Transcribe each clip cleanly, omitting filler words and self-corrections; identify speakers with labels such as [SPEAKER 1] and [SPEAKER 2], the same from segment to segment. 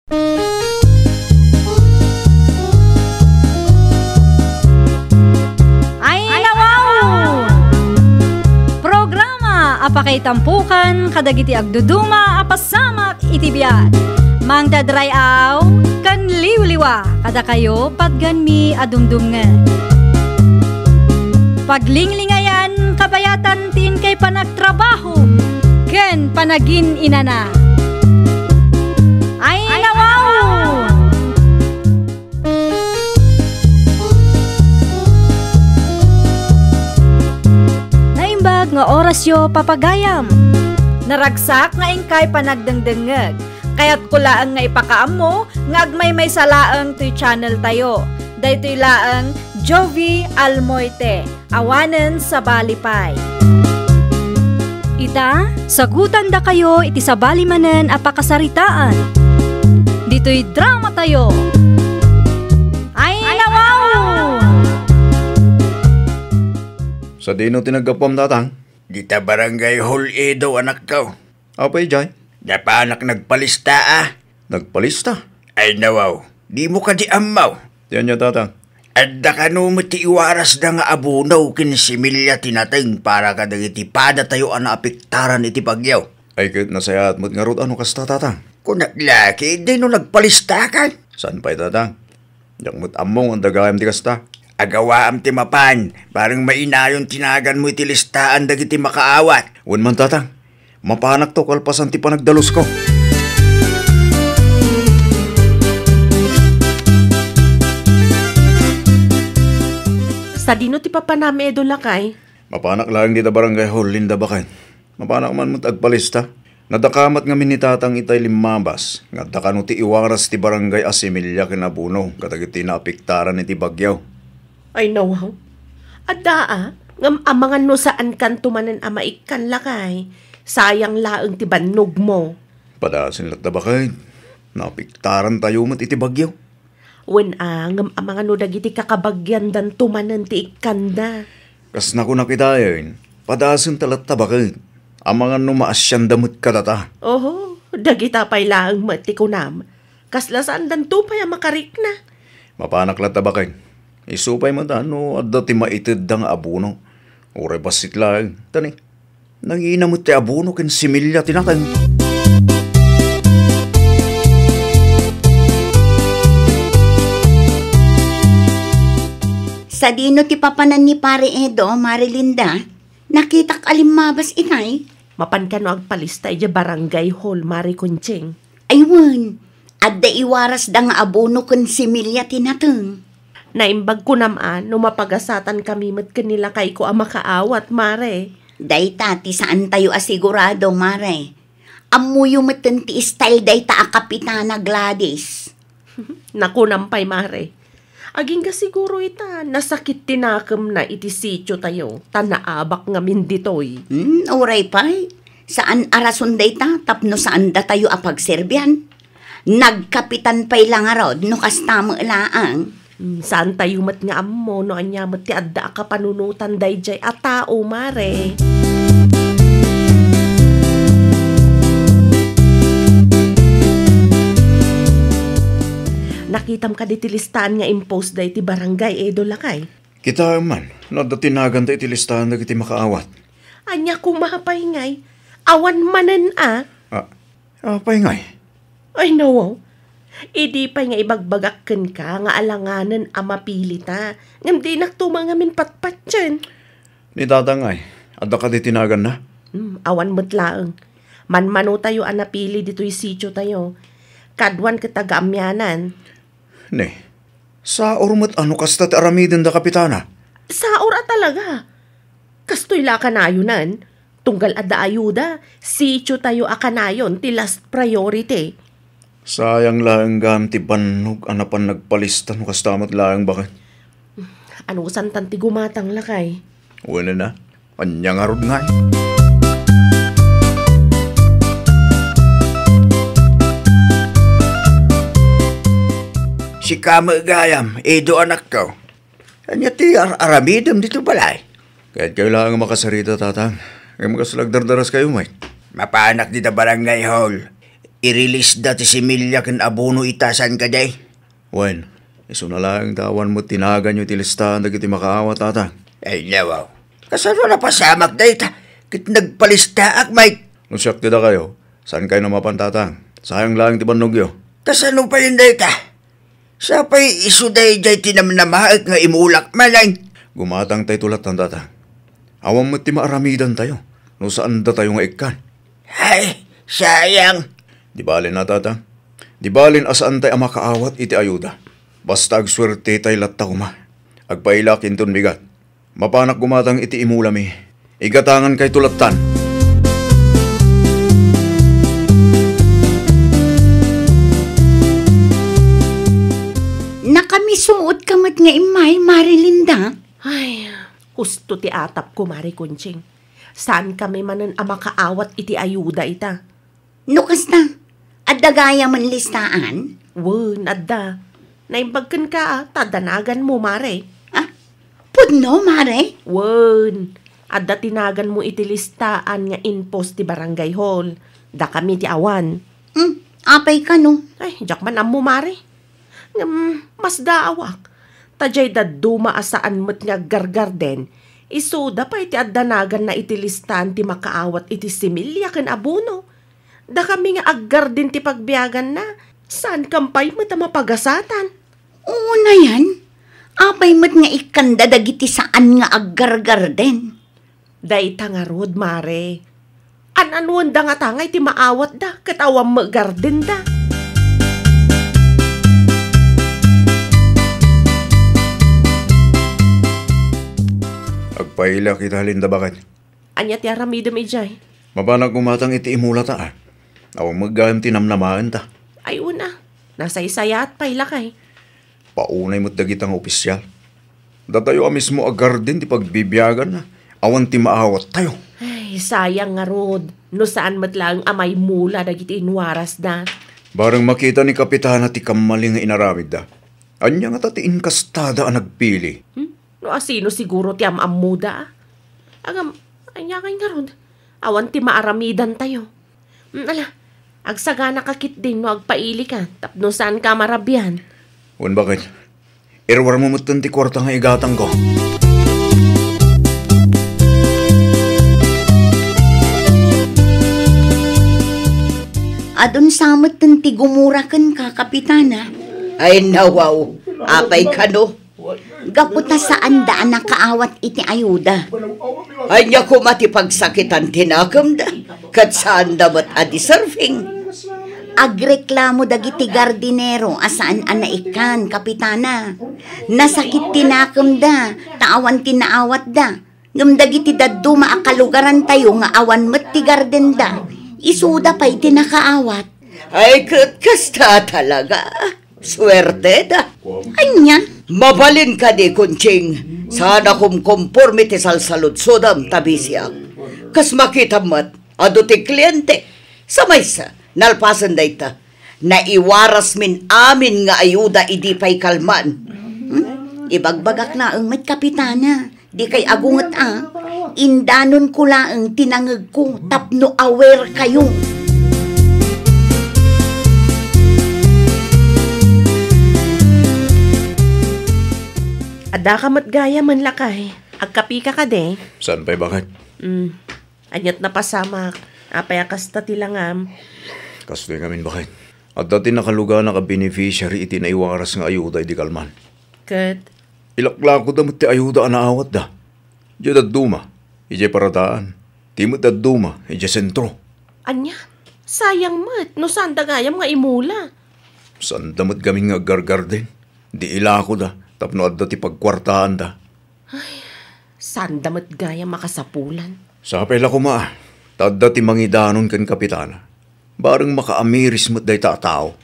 [SPEAKER 1] Ay nawaw! Programa apakay tampukan kadagiti agduduma apasamak itibiyat. Mang dadrayaw kan liwliwa kada kayo padganmi adumdumngan. Paglinglingayan kabayatan tin kay panagtrabaho ken panagin inana. Ay nawaw! Naimbag nga orasyo papagayam. Naragsak nga ingkay panagdengdengeg. Kaya't kulaan nga ipakaam mo nga agmay may salaang to'y channel tayo. Daytoy laang Jovi Almoite, awanen sa Balipay. Ita, sagutan da kayo iti sa balimanen apakasaritaan. Dito'y drama tayo. Ay nawaw!
[SPEAKER 2] Sa dino tinagapam tatang?
[SPEAKER 3] Dita barangay Hall daw anak ko.
[SPEAKER 2] Apay jay?
[SPEAKER 3] Napanak nagpalista
[SPEAKER 2] Nagpalista?
[SPEAKER 3] Ay nawaw, di mo ka di amaw.
[SPEAKER 2] Yan niya tatang.
[SPEAKER 3] Adda ka no mati iwaras da nga abunaw kin similya tinateng para kadang iti pada tayo ana apiktaran iti bagyaw.
[SPEAKER 2] Ay kahit nasaya at mo't ngarot ano kasta tatang?
[SPEAKER 3] Kung naglaki, di no nagpalista ka.
[SPEAKER 2] Saan pa'y tatang? Yak mo't among ang dagayam di kasta.
[SPEAKER 3] Agawaam ti mapan, parang mainayon tinagan mo iti listaan dagiti makaawat.
[SPEAKER 2] Wan man tatang. Mapanak to kalpasan ti panagdalos ko.
[SPEAKER 4] Sa dino ti papanami edo lakay?
[SPEAKER 2] Mapanak lang di da barangay hall linda bakay. Mapanak man mo't agpalista. Nadakamat nga minitatang itay limabas. Ngadakano ti iwaras ti barangay Asimilya kinabuno. Katagiti na apiktaran iti bagyaw.
[SPEAKER 4] Ay nawaw. Adda ngam amangan no saan kan tumanen amaikan lakay. Sayang laeng ti bannog mo.
[SPEAKER 2] Padasin lat da bakay. Napiktaran tayo mo't iti bagyaw.
[SPEAKER 4] Wen ngam amangan no dagiti kakabagyan dan tumanen ti ikanda.
[SPEAKER 2] Kas na ko nakita yun. Padasin talat tabakay. Amangan no maasyan damot kadata.
[SPEAKER 4] Oho, dagita pay laeng matikunam. Kaslasan dan tupay makarik na.
[SPEAKER 2] Mapanak lat tabakay. Isupay mo no adda ti maitid dang abuno. Ure basit lang. Tani. Nanginamot ti abuno ken similya tinatang.
[SPEAKER 5] Sa dino ti papanan ni Pare Edo, Marilinda, nakitak alimabas inay.
[SPEAKER 4] Mapan ka no agpalista ija barangay hall, Mari Kunching.
[SPEAKER 5] Aywan, adda iwaras da nga abuno ken similya tinateng.
[SPEAKER 4] Naimbag ko naman, no mapagasatan kami mat kanila kay ko makaawat, Mare.
[SPEAKER 5] Dayta ti saan tayo asigurado, Mare. Amuyo meten ti style dayta a Kapitana Gladys.
[SPEAKER 4] Naku nampay, Mare. Aging ka siguro ita, nasakit tinakam na iti sityo tayo, tanaabak nga min ditoy.
[SPEAKER 5] Oray pay. Saan arason dayta, tapno saan da tayo apagserbyan? Nagkapitan pay lang arod, no kastamo laang.
[SPEAKER 4] Saan tayo mat nga ammo, no anya mat ti adda ka panunutan dayjay a tao, Mare. Nakitam ka di listahan nga impose day ti barangay edo lakay.
[SPEAKER 2] Kita man, nadatinagan da iti listahan na iti makaawat.
[SPEAKER 4] Anya kumapay ngay, awan manen
[SPEAKER 2] Apay ngay.
[SPEAKER 4] Ay no, idi pa nga ibagbagakken ka nga alanganan a mapilita. Ngam di naktumang amin patpat dyan.
[SPEAKER 2] Ni tatangay, adda ka di tinagan na?
[SPEAKER 4] Awan mo't laeng. Manmano tayo ang napili dito'y sityo tayo. Kadwan katagaamyanan.
[SPEAKER 2] Ne, sa urmat ano kasta ti aramidin da kapitana?
[SPEAKER 4] Sa ora talaga. Kastoy la kanayunan. Tunggal adda ayuda, sityo tayo akanayon ti last priority.
[SPEAKER 2] Sayang lang gam ti banog anapan nagpalista no kastamat lang bakit?
[SPEAKER 4] Ano santan ti gumatang lakay?
[SPEAKER 2] Wala na, anyang arod nga.
[SPEAKER 3] Si Kamagayam, edo anak ko. Anya ti aramidam dito balay.
[SPEAKER 2] Kahit kayo lang makasarita tatang. Kaya makasalagdardaras kayo, Mike.
[SPEAKER 3] Mapanak dito barangay hall. I-release dati si Emilia ken abono itasan ka day.
[SPEAKER 2] Wen, iso na lang tawan mo tinagan nyo tilistahan dagiti makaawa tatang.
[SPEAKER 3] Ay nawaw. Kasano na pasamak day ta? Kit nagpalistaak, Mike.
[SPEAKER 2] Nusyak tida kayo, saan kayo namapan tatang? Sayang lang ti banogyo.
[SPEAKER 3] Kasano pa yun day ta? Sa pa'y iso day jay tinamnamaak nga imulak malang.
[SPEAKER 2] Gumatang tayo tulat ng tatang. Awang mo ti maaramidan tayo. No saan da tayo nga ikan?
[SPEAKER 3] Ay, sayang.
[SPEAKER 2] Di balin na tatang. Di balin asaan tayo makaawat iti ayuda. Basta agswerte tayo latta kuma. Agpailakin ton bigat. Mapanak gumatang iti imulami. Igatangan kay tulatan.
[SPEAKER 5] Nakamisuot kamat nga imay, Marilinda.
[SPEAKER 4] Ay, husto ti atap ko, Mari Kunching. Saan kami manan makaawat iti ayuda ita?
[SPEAKER 5] No kasta, adagaya man listaan.
[SPEAKER 4] Wen, adda. Naimbagkan ka, tadanagan mo, Mare.
[SPEAKER 5] Pudno, Mare?
[SPEAKER 4] Wen, adda tinagan mo iti listaan nga inpost ti barangay hall. Da kami ti awan.
[SPEAKER 5] Apay ka no?
[SPEAKER 4] Ay, jak man mo, Mare. Mas daawak. Tajay da dumaasaan mo't nga gargarden. Isuda pa iti addanagan na iti listaan ti makaawat iti similya ken abono. Da kami nga aggarden ti pagbiyagan na. Saan kampay mo't mapagasatan?
[SPEAKER 5] Oo na yan. Apay mo't nga ikanda dagiti saan nga aggargarden.
[SPEAKER 4] Day tangarod, Mare. An-anuan da nga tangay ti maawat da. Katawang magarden da.
[SPEAKER 2] Agpaila kita halinda bakit?
[SPEAKER 4] Anya ti aramidem ijay.
[SPEAKER 2] Mapanak gumatang iti imula ta. Awang magayam tinamnamaan ta.
[SPEAKER 4] Ay una. Nasaysaya at pailakay.
[SPEAKER 2] Paunay mo't dagitang opisyal. Datayo mismo agarden ti pagbibiyagan na. Awan ti maawat tayo.
[SPEAKER 4] Ay, sayang nga rod. No saan matlang amay mula dagiti inwaras na.
[SPEAKER 2] Barang makita ni Kapitana ti kamali nga inaramid da. Anya nga tatiin kastada ang nagpili.
[SPEAKER 4] No asino siguro ti amamuda. Agam, anya kay nga rod. Awan ti maaramidan tayo. Ala, agsagana kakit din no agpaili ka. Tapno saan ka marabyan.
[SPEAKER 2] Wan bakit? Irwar mo mutan ti kwarta nga igatang ko.
[SPEAKER 5] Adon samot ng tigumurakan ka, Kapitana.
[SPEAKER 3] Ay nawaw. Apay ka no?
[SPEAKER 5] Gaputa saan daan nakaawat iti ayuda.
[SPEAKER 3] Ay niya ko matipagsakitan tinakam da. Kat saan damat adi-surfing.
[SPEAKER 5] Agreklamo dagiti gardinero asaan anaikan, Kapitana. Nasakit tinakam da, taawan tinaawat da. Ngam dagiti daduma akalugaran tayo nga awan met ti garden da. Isuda pa'y tinakaawat.
[SPEAKER 3] Ay kasta talaga. Swerte da.
[SPEAKER 5] Anya?
[SPEAKER 3] Mabalin ka di, Kunching. Sana kum conformity salsaludsodam tabisya. Kas makita mat, ado ti kliyente. Samaysa, nalpasan da ita. Naiwaras min amin nga ayuda idi pa'y kalman.
[SPEAKER 5] Ibagbagak na ang mat, Kapitana. Di kay agungat Indanon ko laang tinangag ko tapno aware kayo.
[SPEAKER 4] Ada ka matgaya man lakay. Agkapika ka de.
[SPEAKER 2] Saan pa'y bakit?
[SPEAKER 4] Anyat na pasamak. Apay akasta tilangam.
[SPEAKER 2] Kastoy ngamin bakit? At dati nakaluga na ka-beneficiary iti naiwaras nga ayuda iti kalman.
[SPEAKER 4] Kat,
[SPEAKER 2] Ilaklako da ti ayuda anaawat da. Diyo duma, ije parataan. Timot duma, ije sentro.
[SPEAKER 4] anya? Sayang mat. No saan da gayam nga imula.
[SPEAKER 2] Saan damot gaming nga gargarden? Di ilako da, tapno at dati pagkwartaan da.
[SPEAKER 4] Saan damat gaya makasapulan?
[SPEAKER 2] Sa pela ko ma, tadda ti mangidanon kan Kapitana. Barang makaamiris mo't day tatao.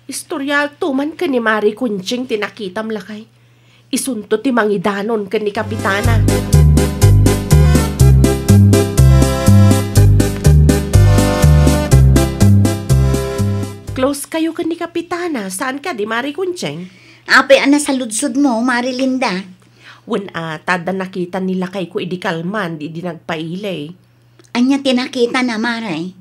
[SPEAKER 4] Istoryal tuman ka ni Mari Kunching tinakitam lakay. Isunto ti mangidanon ka ni Kapitana. Close kayo ka ni Kapitana. Saan ka di Mari Kunching?
[SPEAKER 5] Apay ana sa ludsod mo, Marilinda.
[SPEAKER 4] Wen tada nakita nila kay ko idikalman di nagpailay.
[SPEAKER 5] Anya tinakita na, Maray.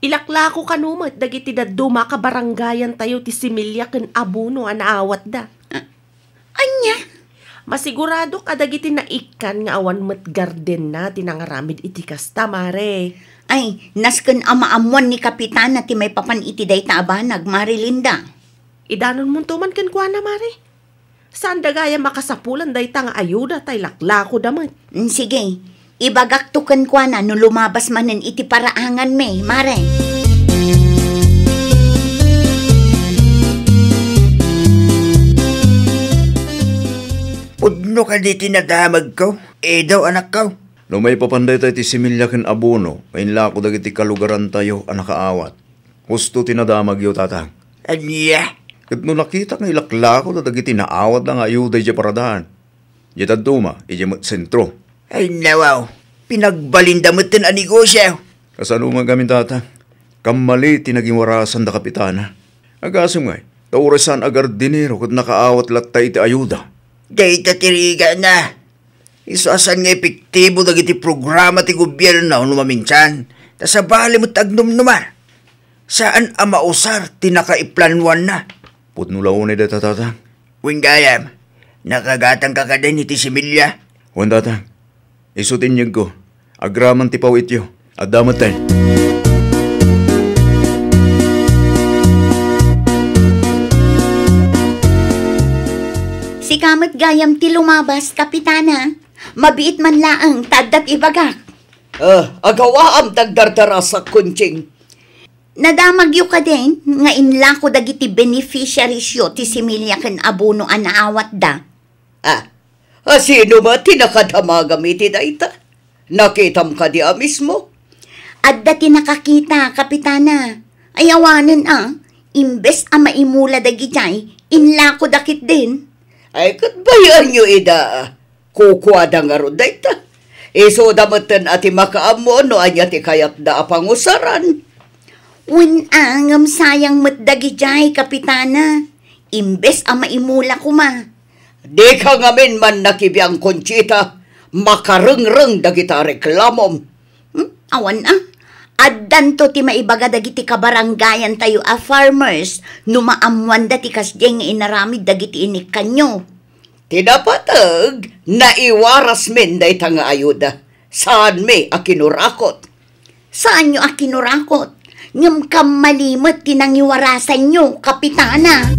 [SPEAKER 4] Ilaklako kanumat dagiti dadduma ka barangayan tayo ti similya ken abuno a naawat da.
[SPEAKER 5] Anya?
[SPEAKER 4] Masigurado ka dagiti naikan nga awan met garden na tinangaramid iti kasta, Mare.
[SPEAKER 5] Ay, nasken amaamuan ni Kapitana ti may papan iti day taabanag, Mari Linda.
[SPEAKER 4] Idanon mo tuman ken kuana, Mare. Saan dagaya makasapulan day ta nga ayuda tay laklako damat.
[SPEAKER 5] Sige, ibagak tuken kwa na no lumabas manen iti paraangan me, Mare.
[SPEAKER 6] Pudno ka di tinadamag ko. Daw anak ko.
[SPEAKER 2] No may papanday tayo ti similya ken abuno, kainla ko dagiti kalugaran tayo ang nakaawat. Husto tinadamag yo tatang.
[SPEAKER 6] Anya?
[SPEAKER 2] Ket no nakita nga ilaklako da dagiti naawat na nga ayuda iti paradahan. Iti duma, iti sentro.
[SPEAKER 6] Ay nawaw. Pinagbalindamatan ang negosyo.
[SPEAKER 2] Kasano nga gamin tatang? Kamali tinaging warasan da Kapitana. Agasong nga, taurasan agar dinero ket nakaawat latta iti ayuda.
[SPEAKER 6] Dahil tatiriga na. Isasan nga epektibo dagiti programa ti gobyerno no maminsan. Ta sa bali mo tagnumnumar. Saan ang mausar tinakaiplanwan na?
[SPEAKER 2] Putno launay da tatang.
[SPEAKER 6] Wingayam, nakagatang ka ka din iti similya.
[SPEAKER 2] Wan tatang, isutin niyag ko. Agraman ti pawit yo. Adamat tayo.
[SPEAKER 5] Si kamot gayam ti lumabas, Kapitana. Mabiit man laang taddat ibagak.
[SPEAKER 3] Agawaam tagdardara sa kunching.
[SPEAKER 5] Nadamag yu ka din, nga inla ko dagiti beneficiaries yo ti similya ken abuno a naawat da.
[SPEAKER 3] Sino ba tinakadamagam iti dayta? Nakitam ka di mismo?
[SPEAKER 5] Adda ti nakakita, Kapitana. Ayawanan imbes a maimula dagitay, inla ko dakit din.
[SPEAKER 3] Ay, katbayan nyo ida. Kukwada nga ro dayta. Iso damatan ati makaamo no anya ti kayat da apangusaran.
[SPEAKER 5] Unangam sayang matdagijay, Kapitana. Imbes a maimula ko ma.
[SPEAKER 3] Di ka ngamin man nakibiyang Conchita. Makarengreng dagita reklamom.
[SPEAKER 5] Awan Addan to ti maibaga dagiti kabarangayan tayo a farmers no maamuan da ti kasdeng inaramid dagiti inik kanyo.
[SPEAKER 3] Tinapatag, naiwaras men day nga ayuda. Saan me akinurakot?
[SPEAKER 5] Saan nyo akinurakot? Ngam kam malimot tinangiwarasan nyo, Kapitana.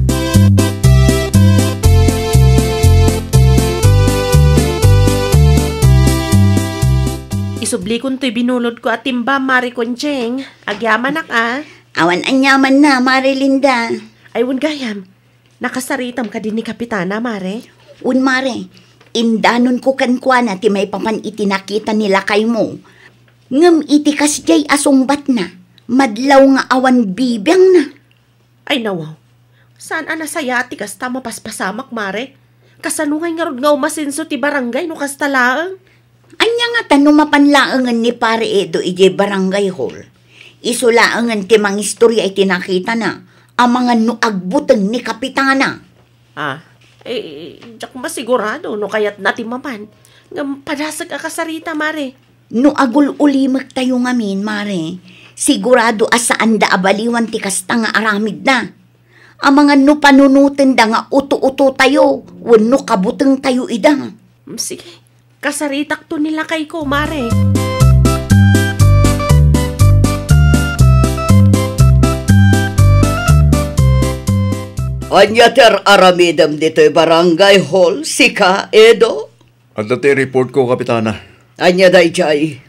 [SPEAKER 4] Isubli ko to'y binulod ko at timba, Mari Concheng. Agyaman ka.
[SPEAKER 5] Awan anyaman na, Mari Linda.
[SPEAKER 4] Ay, gayam. Nakasaritam ka din ni Kapitana, Mare.
[SPEAKER 5] Mare, indanon ko kankwana ti may papan itinakita nila kay mo. Ngam iti kasjay asungbat na. Madlaw nga awan bibiyang na.
[SPEAKER 4] Ay, nawaw. Saan anasaya ti kasta mapaspasamak, Mare? Kasanungay nga rod nga umasinso ti barangay no kastalaang.
[SPEAKER 5] Anya nga tanong mapanlaangan ni Pare Edo ije barangay hall. Isulaangan ti mang istorya iti nakita na. Ang mga nuagbuteng ni Kapitana.
[SPEAKER 4] Diyak masigurado no kayat natin maman. Nga padasag akasarita, Mare.
[SPEAKER 5] No agul ulimag tayo ngamin, Mare. Sigurado asaan da abaliwan ti kasta nga aramid na. Ang mga no panunutin da nga uto-uto tayo. Wano kabuteng tayo ida.
[SPEAKER 4] Sige. Kasaritak to nila kay ko, Mare.
[SPEAKER 3] Anya ter aramidam dito'y barangay hall, sika, Edo?
[SPEAKER 2] At dati report ko, Kapitana.
[SPEAKER 3] Anya day jay.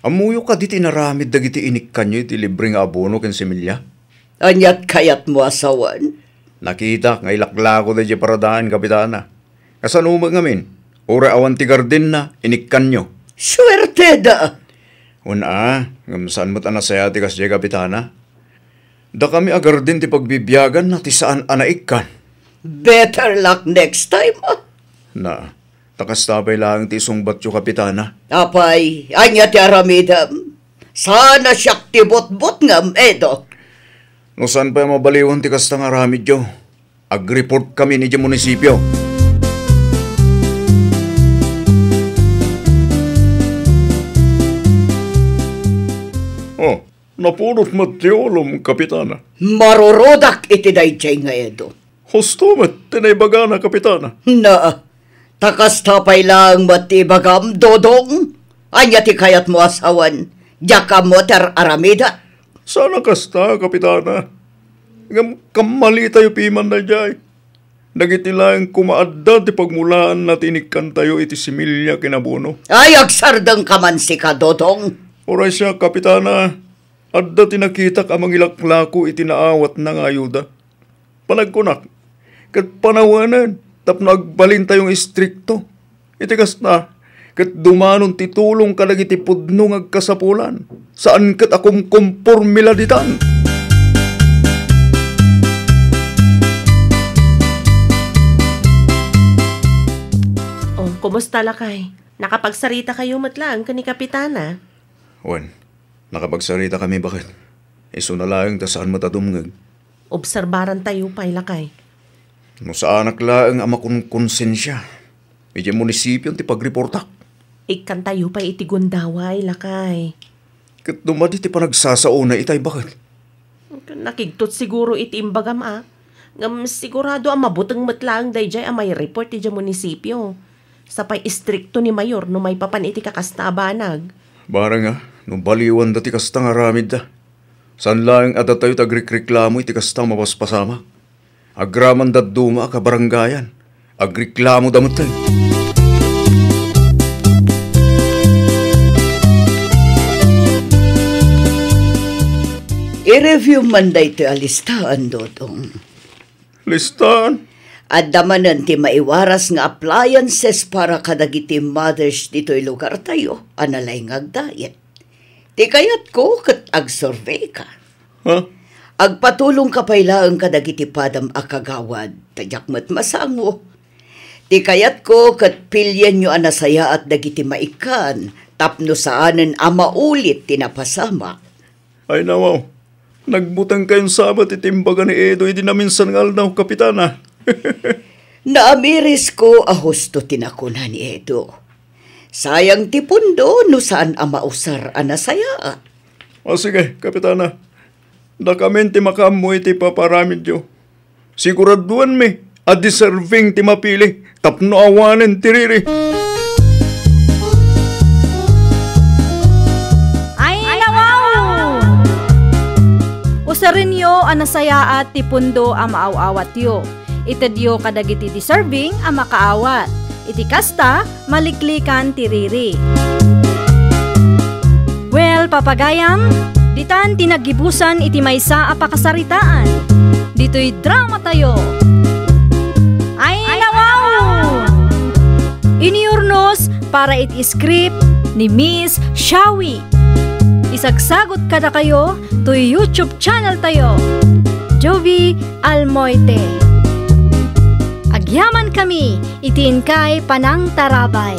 [SPEAKER 2] Amuyo ka di tinaramid dagiti inik kanyo iti libreng abono ken similya.
[SPEAKER 3] Anyat kayat mo asawan?
[SPEAKER 2] Nakita nga ilaklako da di paradahan, Kapitana. Kasanumag ngamin. Ora awan ti garden na, inikkan nyo.
[SPEAKER 3] Swerte da.
[SPEAKER 2] Saan mo't anasaya ti kasya, Kapitana? Da kami agarden ti pagbibiyagan na ti saan anaikkan.
[SPEAKER 3] Better luck next time,
[SPEAKER 2] Takastabay lang ti sungbat yo, Kapitana.
[SPEAKER 3] Apay, anya ti aramidam. Sana siyak ti bot-bot ngam, Edo.
[SPEAKER 2] No saan pa mabaliwan ti kasta nga aramid yo? Ag-report kami ni di munisipyo. Napunot matiolom, Kapitana.
[SPEAKER 3] Marurodak iti dayjay nga edo.
[SPEAKER 2] Husto met tinaybagana, Kapitana.
[SPEAKER 3] Na, takas tapay lang matibagam, Dodong. Anya ti kayat mo asawan, jaka mo ter aramida.
[SPEAKER 2] Sana kasta, Kapitana. Kamali tayo piman na jay. Nagitilang kumaadda ti pagmulaan na tinikan tayo iti similya kinabuno.
[SPEAKER 3] Ay, agsardang kaman si ka, Dodong.
[SPEAKER 2] Oray siya, Kapitana. Adda tinakitak amang ilaklako iti naawat ng ayuda. Panagkunak, kat panawanan, tapno agbalin tayong istrikto. Iti kasta, kat dumanon titulong kalag iti pudno agkasapulan. Saan kat akong kompormiladitan?
[SPEAKER 4] Oh, kumusta lakay? Nakapagsarita kayo matlang ka ni Kapitana?
[SPEAKER 2] Wen, nakapagsarita kami bakit? Iso na lang ta saan matadumngag.
[SPEAKER 4] Obserbaran tayo pa'y lakay.
[SPEAKER 2] No sa anak laang ama kong konsensya. Medyo munisipyo ti pagreportak.
[SPEAKER 4] Ikan tayo pa'y iti gundaway lakay.
[SPEAKER 2] Kat dumadi ti panagsasao na itay bakit?
[SPEAKER 4] Nakigtot siguro iti imbagam Ngam sigurado ang mabutang matlang dayjay ang may report iti munisipyo. Sapay istrikto ni Mayor no may papan iti kakastabanag.
[SPEAKER 2] Bara nga, nung baliwan dati kastang aramid da. San lang at tayo tagreklamo iti kastang mapaspasama. Agraman da duma ka baranggayan. Agreklamo damot tayo.
[SPEAKER 3] I-review man da ito alistahan, Dodong.
[SPEAKER 2] Listaan?
[SPEAKER 3] At damanan ti maiwaras nga appliances para kadagiti mothers dito'y lugar tayo, analay ngagdayet. Ti kayat ko kat ag-survey ka.
[SPEAKER 2] Ha?
[SPEAKER 3] Agpatulong ka pailaang kadagiti padam akagawad, tadyak mat masango. Ti kayat ko kat pilyan nyo anasaya at dagiti maikan, tapno saanen ama ulit tinapasama.
[SPEAKER 2] Ay nawaw, nagbutang kayong sabat itimbaga ni Edo, hindi namin sangal na, Kapitana.
[SPEAKER 3] Naamiris ko ahusto tinakuna ni Edo. Sayang ti pundo no saan ang mausar anasaya.
[SPEAKER 2] O sige, Kapitana. Nakamen ti makamu iti paparamid yo. Siguraduan mi, a deserving ti mapili, tapno awanen ti riri.
[SPEAKER 1] Ay, nawaw! Usarin yo anasaya at ti pundo ang maaawat yo. Itadyo kadagiti deserving ang makaawat. Iti kasta, maliklikan tiriri. Well, papagayam, ditan tinagibusan iti maysa a pakasaritaan. Dito'y drama tayo. Ay, nawaw! Iniurnos para iti script ni Miss Shawi. Isagsagot kada kayo to YouTube channel tayo. Jovi Almoite. Agyaman kami, itin kay Panang Tarabay.